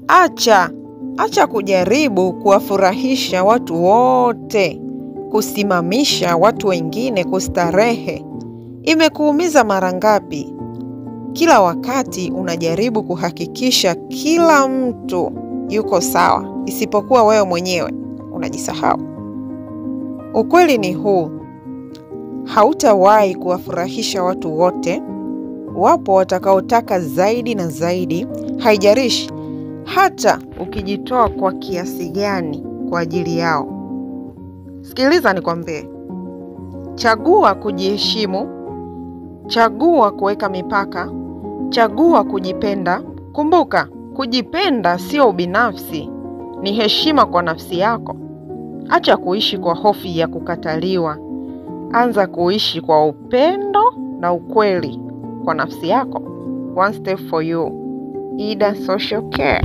Acha kujaribu kuwafurahisha watu wote, kusimamisha watu wengine kustarehe. Imekuumiza mara ngapi? Kila wakati unajaribu kuhakikisha kila mtu yuko sawa, isipokuwa wewe mwenyewe unajisahau. Ukweli ni huu, hautawahi kuwafurahisha watu wote. Wapo watakaotaka zaidi na zaidi, haijalishi hata ukijitoa kwa kiasi gani kwa ajili yao. Sikiliza nikwambie, chagua kujiheshimu, chagua kuweka mipaka, chagua kujipenda. Kumbuka, kujipenda sio ubinafsi, ni heshima kwa nafsi yako. Acha kuishi kwa hofu ya kukataliwa. Anza kuishi kwa upendo na ukweli kwa nafsi yako. One step for you. Ida Social Care.